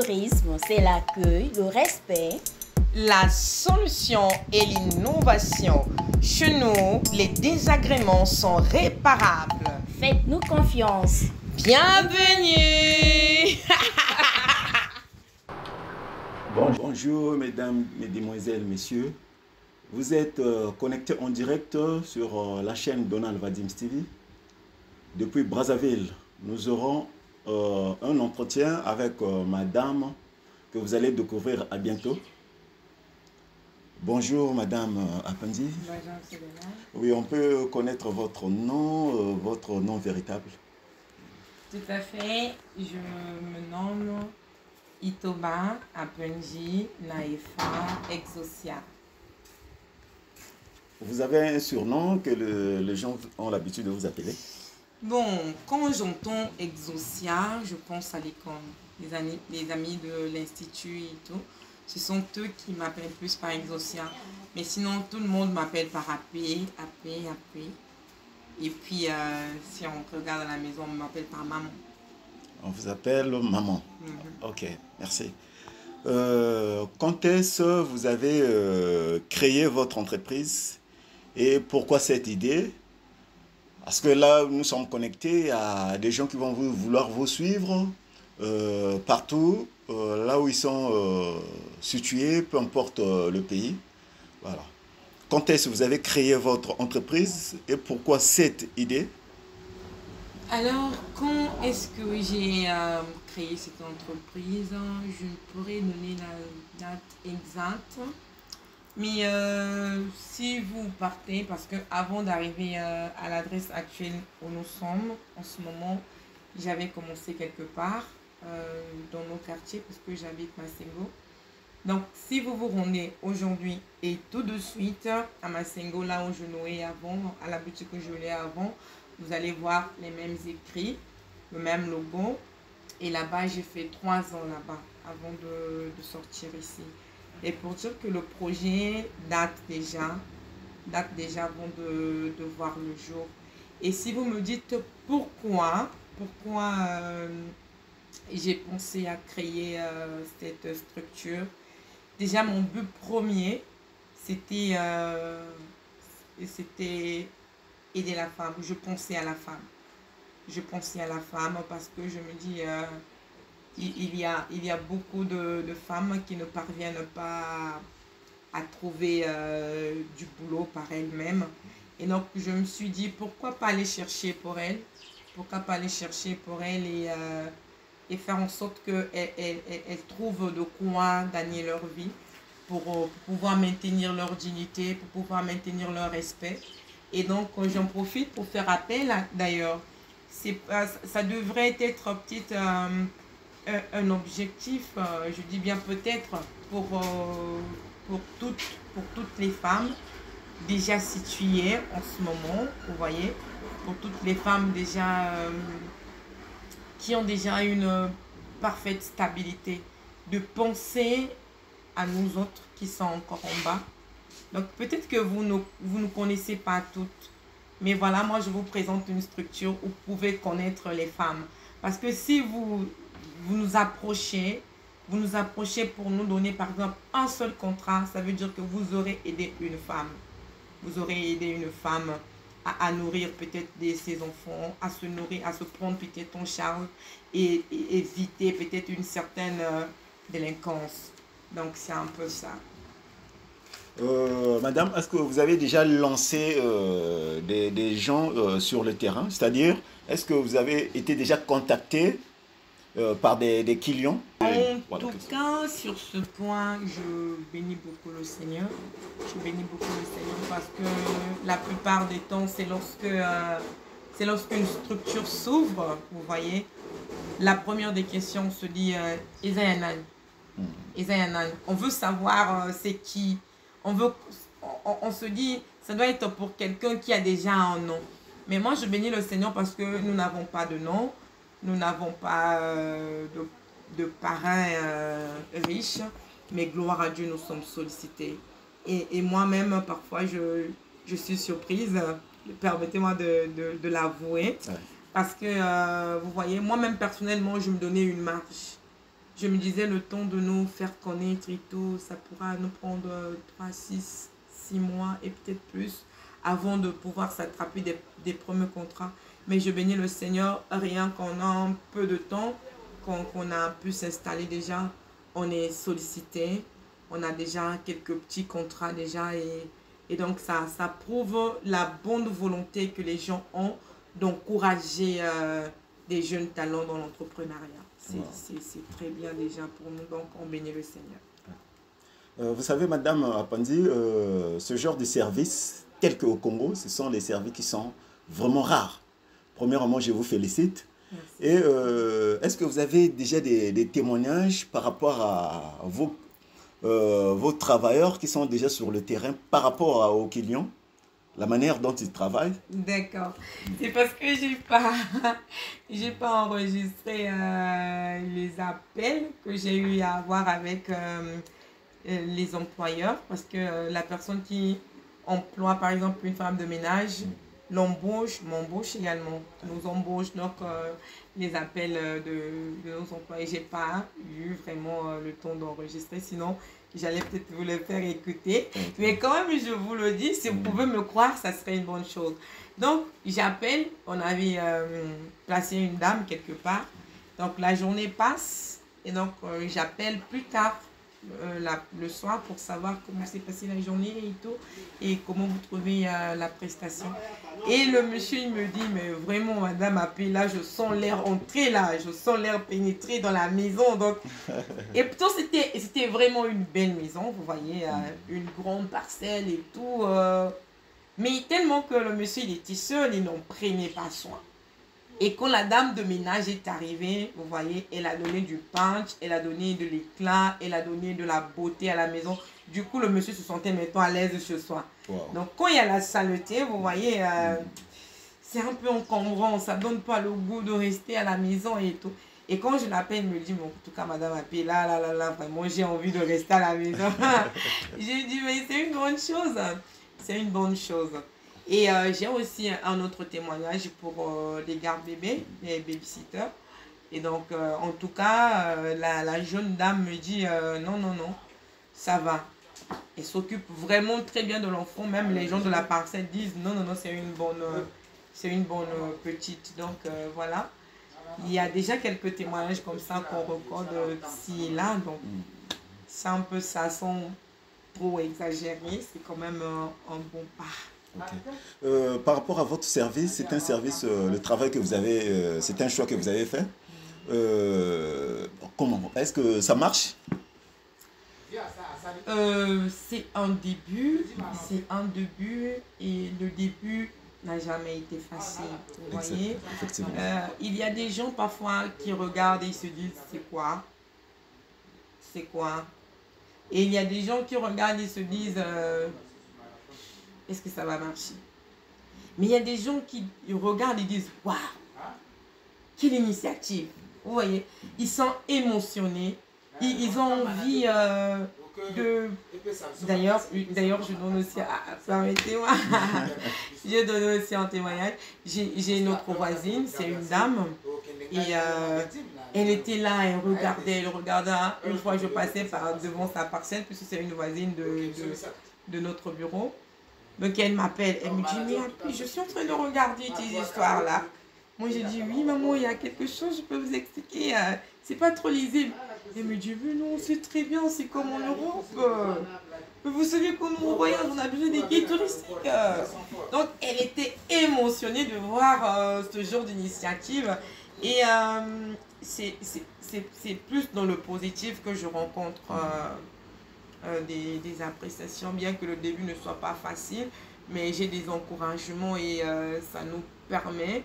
tourisme, c'est l'accueil, le respect, la solution et l'innovation. Chez nous, les désagréments sont réparables. Faites-nous confiance. Bienvenue. Bonjour mesdames, mesdemoiselles, messieurs. Vous êtes connectés en direct sur la chaîne Donald Vadims TV. Depuis Brazzaville, nous aurons un entretien avec madame que vous allez découvrir à bientôt. Bonjour madame Apendi. Bonjour monsieur Donald. Oui, on peut connaître votre nom véritable. Tout à fait, je me nomme Itoba Apendi Naïfa Exosia. Vous avez un surnom que les gens ont l'habitude de vous appeler? Bon, quand j'entends Exosia, je pense à l'école. Les amis de l'Institut et tout, ce sont eux qui m'appellent plus par Exosia. Mais sinon, tout le monde m'appelle par AP. Et puis, si on regarde à la maison, on m'appelle par maman. On vous appelle maman. Ok, merci. Quand est-ce que vous avez créé votre entreprise et pourquoi cette idée? Parce que là, nous sommes connectés à des gens qui vont vouloir vous suivre partout, là où ils sont situés, peu importe le pays. Voilà. Quand est-ce que vous avez créé votre entreprise et pourquoi cette idée? Alors, quand est-ce que j'ai créé cette entreprise? Je ne pourrais donner la date exacte. Mais si vous partez, parce que avant d'arriver à l'adresse actuelle où nous sommes, en ce moment, j'avais commencé quelque part dans nos quartiers, parce que j'habite Massengo. Donc, si vous vous rendez aujourd'hui et tout de suite à Massengo, là où je louais avant, à la boutique où je louais avant, vous allez voir les mêmes écrits, le même logo. Et là-bas, j'ai fait 3 ans là-bas avant de sortir ici. Et pour dire que le projet date déjà avant de voir le jour. Et si vous me dites pourquoi j'ai pensé à créer cette structure, déjà mon but premier, c'était aider la femme. Je pensais à la femme. Je pensais à la femme parce que je me dis, il y a beaucoup de femmes qui ne parviennent pas à trouver du boulot par elles-mêmes. Et donc, je me suis dit, pourquoi pas aller chercher pour elles? Pourquoi pas aller chercher pour elles et faire en sorte qu'elles trouvent de quoi gagner leur vie pour pouvoir maintenir leur dignité, pour pouvoir maintenir leur respect. Et donc, j'en profite pour faire appel, d'ailleurs. Ça devrait être peut-être un objectif, je dis bien peut-être, pour toutes les femmes déjà situées en ce moment, vous voyez, pour toutes les femmes déjà qui ont déjà une parfaite stabilité, de penser à nous autres qui sont encore en bas. Donc peut-être que vous ne connaissez pas toutes, mais voilà, moi je vous présente une structure où vous pouvez connaître les femmes. Parce que si vous nous approchez pour nous donner par exemple un seul contrat, ça veut dire que vous aurez aidé une femme. Vous aurez aidé une femme à nourrir peut-être ses enfants, à se nourrir, à se prendre peut-être en charge et éviter peut-être une certaine délinquance. Donc c'est un peu ça. Madame, est-ce que vous avez déjà lancé des gens sur le terrain? C'est-à-dire, est-ce que vous avez été déjà contacté par des clients? En tout cas, sur ce point, je bénis beaucoup le Seigneur. Je bénis beaucoup le Seigneur parce que la plupart des temps, c'est lorsqu'une structure s'ouvre, vous voyez, la première des questions, on se dit Ezayanan. On veut savoir c'est qui. On se dit, ça doit être pour quelqu'un qui a déjà un nom. Mais moi, je bénis le Seigneur parce que nous n'avons pas de nom. Nous n'avons pas de parrain riche. Mais gloire à Dieu, nous sommes sollicités. Et moi-même, parfois, je suis surprise. Permettez-moi de l'avouer. Ouais. Parce que, vous voyez, moi-même, personnellement, je me donnais une marge. je me disais le temps de nous faire connaître et tout, ça pourra nous prendre 3, 6 mois et peut-être plus avant de pouvoir s'attraper des premiers contrats. Mais je bénis le Seigneur, rien qu'en un peu de temps, qu'on a pu s'installer déjà, on est sollicité, on a déjà quelques petits contrats déjà et donc ça prouve la bonne volonté que les gens ont d'encourager des jeunes talents dans l'entrepreneuriat. C'est très bien déjà pour nous, donc on bénit le Seigneur. Vous savez, Madame Apandi, ce genre de service, tel qu'au Congo, ce sont des services qui sont vraiment rares. Premièrement, je vous félicite. Merci. Et est-ce que vous avez déjà des témoignages par rapport à vos travailleurs qui sont déjà sur le terrain par rapport aux clients, la manière dont ils travaillent? D'accord. C'est parce que j'ai pas enregistré les appels que j'ai eu à avoir avec les employeurs, parce que la personne qui emploie par exemple une femme de ménage m'embauche également, nous embauche, donc les appels de nos employés, j'ai pas eu vraiment le temps d'enregistrer, sinon j'allais peut-être vous le faire écouter. Okay. Mais quand même, je vous le dis, si vous pouvez me croire, ça serait une bonne chose. Donc, j'appelle, on avait placé une dame quelque part. Donc, la journée passe et donc j'appelle plus tard le soir pour savoir comment s'est passée la journée et tout, et comment vous trouvez la prestation. Et le monsieur, il me dit, mais vraiment, madame appelle là, je sens l'air entrer là, je sens l'air pénétrer dans la maison. Donc, et pourtant, c'était vraiment une belle maison, vous voyez, une grande parcelle et tout. Mais tellement que le monsieur, il était seul, il n'en prenait pas soin. Et quand la dame de ménage est arrivée, vous voyez, elle a donné du punch, elle a donné de l'éclat, elle a donné de la beauté à la maison. Du coup, le monsieur se sentait maintenant à l'aise chez soi. Wow. Donc, quand il y a la saleté, vous voyez, c'est un peu encombrant. Ça ne donne pas le goût de rester à la maison et tout. Et quand je l'appelle, il me dit, bon, en tout cas, madame Appé, là, vraiment, j'ai envie de rester à la maison. J'ai dit, mais c'est une bonne chose. C'est une bonne chose. Et j'ai aussi un autre témoignage pour les gardes bébés, les babysitters. Et donc, en tout cas, la jeune dame me dit non, ça va. Elle s'occupe vraiment très bien de l'enfant. Même les gens de la parcelle disent non, c'est une bonne petite. Donc, voilà. Il y a déjà quelques témoignages comme ça qu'on recorde ici et là. Donc, c'est un peu ça, sans trop exagérer. C'est quand même un bon pas. Okay. Par rapport à votre service, c'est un service, le travail que vous avez, c'est un choix que vous avez fait. Comment? Est-ce que ça marche? C'est un début, et le début n'a jamais été facile, vous voyez. Il y a des gens parfois qui regardent et ils se disent c'est quoi? Et il y a des gens qui regardent et se disent est-ce que ça va marcher? Mais il y a des gens qui regardent et disent waouh, quelle initiative! Vous voyez, ils sont émotionnés, ils ont envie de... D'ailleurs, je donne aussi, permettez-moi, je donne aussi un témoignage. J'ai une autre voisine, c'est une dame, et elle était là, elle regardait. Une fois, je passais devant sa parcelle, puisque c'est une voisine de notre bureau. Donc elle m'appelle, elle me dit, mais je suis en train de regarder tes histoires là. Moi j'ai dit, oui maman, il y a quelque chose, je peux vous expliquer, c'est pas trop lisible. Elle me dit, mais non, c'est très bien, c'est comme en Europe. Mais vous savez, quand on voyage, on a besoin des guides touristiques. Donc elle était émotionnée de voir ce genre d'initiative. Et c'est plus dans le positif que je rencontre des appréciations, bien que le début ne soit pas facile, mais j'ai des encouragements et ça nous permet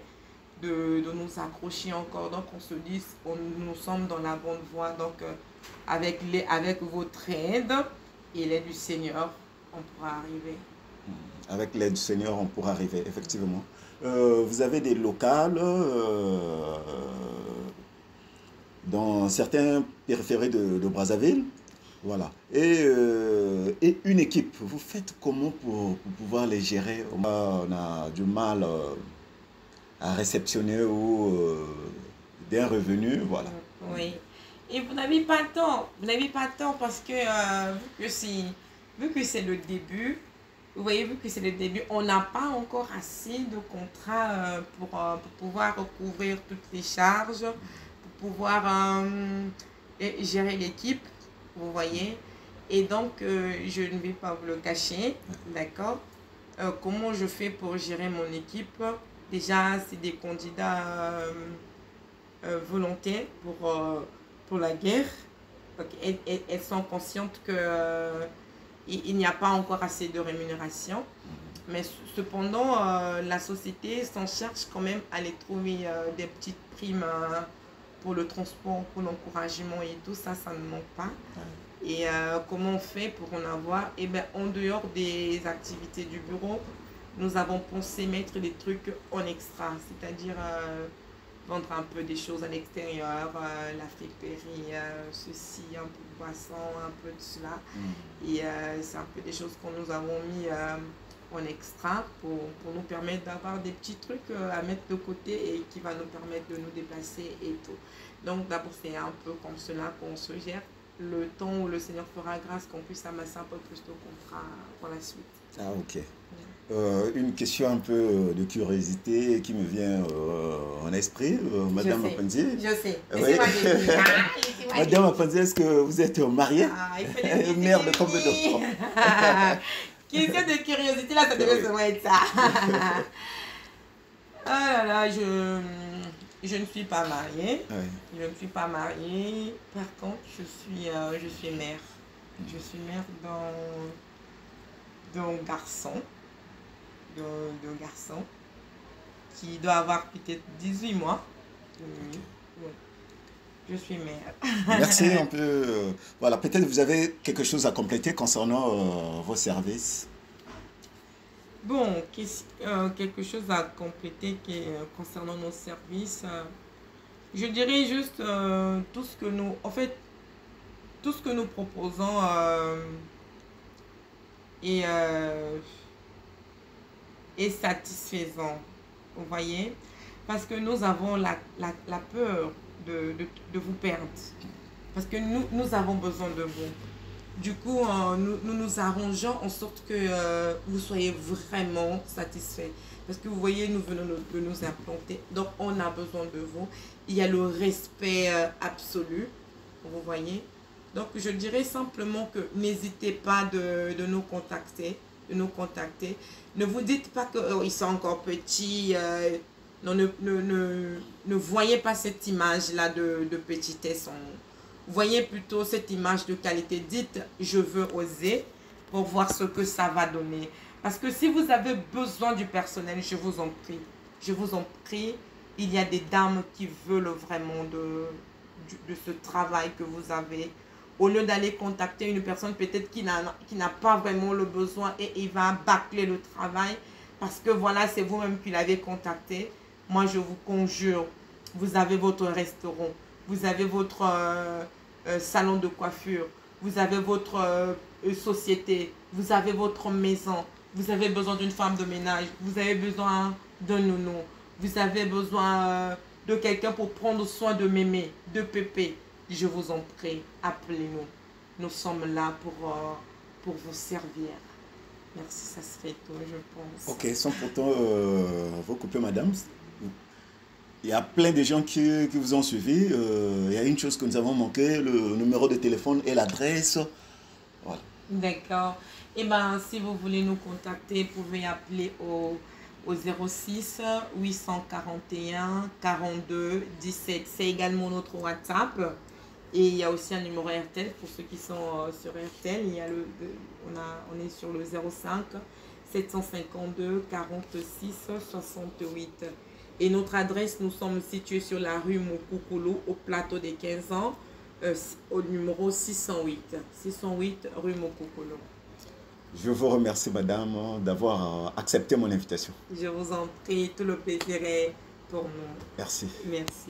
de nous accrocher encore. Donc on se dit, nous sommes dans la bonne voie. Donc avec votre aide et l'aide du Seigneur, on pourra arriver. Avec l'aide du Seigneur, on pourra arriver, effectivement. Vous avez des locales dans certains périphériques de Brazzaville. Voilà. Et une équipe, vous faites comment pour pouvoir les gérer? On a du mal à réceptionner ou d'un revenu, voilà. Oui. Et vous n'avez pas le temps. Vous n'avez pas le temps parce que vu que c'est le début, vous voyez, vu que c'est le début, on n'a pas encore assez de contrats pour pouvoir recouvrir toutes les charges, pour pouvoir gérer l'équipe, vous voyez. Et donc, je ne vais pas vous le cacher, d'accord. Comment je fais pour gérer mon équipe? Déjà, c'est des candidats volontaires pour la guerre. Donc, elles sont conscientes que il n'y a pas encore assez de rémunération. Mais cependant, la société s'en cherche quand même à les trouver des petites primes pour le transport, pour l'encouragement et tout ça, ça ne manque pas. Et comment on fait pour en avoir? Eh bien, en dehors des activités du bureau, nous avons pensé mettre des trucs en extra, c'est-à-dire vendre un peu des choses à l'extérieur, la friperie, ceci, un peu de boisson, un peu de cela. Et c'est un peu des choses qu'on nous avons mis en extra pour nous permettre d'avoir des petits trucs à mettre de côté et qui va nous permettre de nous déplacer et tout. Donc d'abord c'est un peu comme cela qu'on se gère. Le temps où le Seigneur fera grâce qu'on puisse amasser un peu plus de contrats pour la suite. Ah, ok. Une question un peu de curiosité qui me vient en esprit, Madame Apanzi. Je sais. Oui. Madame Apanzi, est-ce que vous êtes mariée? Mère de combien d'enfants? Question de curiosité, là, ça devait seulement être ça. Ah là là, je ne suis pas mariée. Oui. Je ne suis pas mariée. Par contre, je suis mère. Je suis mère d'un garçon. D'un garçon qui doit avoir peut-être 18 mois. Okay. Ouais. Je suis mère. Merci un peu. Voilà, peut-être vous avez quelque chose à compléter concernant vos services. Bon, quelque chose à compléter concernant nos services. Je dirais juste tout ce que nous, en fait, tout ce que nous proposons est satisfaisant, vous voyez, parce que nous avons la peur de vous perdre, parce que nous avons besoin de vous. Du coup, nous nous arrangeons en sorte que vous soyez vraiment satisfaits. Parce que vous voyez, nous venons de nous implanter. Donc, on a besoin de vous. Il y a le respect absolu. Vous voyez. Donc, je dirais simplement que n'hésitez pas de nous contacter. Ne vous dites pas qu'ils sont encore petits. Non, ne voyez pas cette image-là de petitesse. Voyez plutôt cette image de qualité. Dites, je veux oser pour voir ce que ça va donner. Parce que si vous avez besoin du personnel, je vous en prie, il y a des dames qui veulent vraiment de ce travail que vous avez. Au lieu d'aller contacter une personne peut-être qui n'a pas vraiment le besoin et il va bâcler le travail parce que voilà, c'est vous-même qui l'avez contacté. Moi, je vous conjure, vous avez votre restaurant, vous avez votre salon de coiffure, vous avez votre société, vous avez votre maison, vous avez besoin d'une femme de ménage, vous avez besoin d'un nounou, vous avez besoin de quelqu'un pour prendre soin de mémé, de pépé. Je vous en prie, appelez-nous. Nous sommes là pour vous servir. Merci, ça serait tout, je pense. Ok, sans pourtant vous couper, madame. Il y a plein de gens qui vous ont suivi. Il y a une chose que nous avons manqué, le numéro de téléphone et l'adresse. Voilà. D'accord. Eh bien, si vous voulez nous contacter, vous pouvez appeler au 06 841 42 17. C'est également notre WhatsApp. Et il y a aussi un numéro RTL pour ceux qui sont sur RTL. Il y a on est sur le 05 752 46 68. Et notre adresse, nous sommes situés sur la rue Mokoukoulou, au plateau des 15 ans, au numéro 608. 608 rue Mokoukoulou. Je vous remercie, madame, d'avoir accepté mon invitation. Je vous en prie, tout le plaisir est pour nous. Merci. Merci.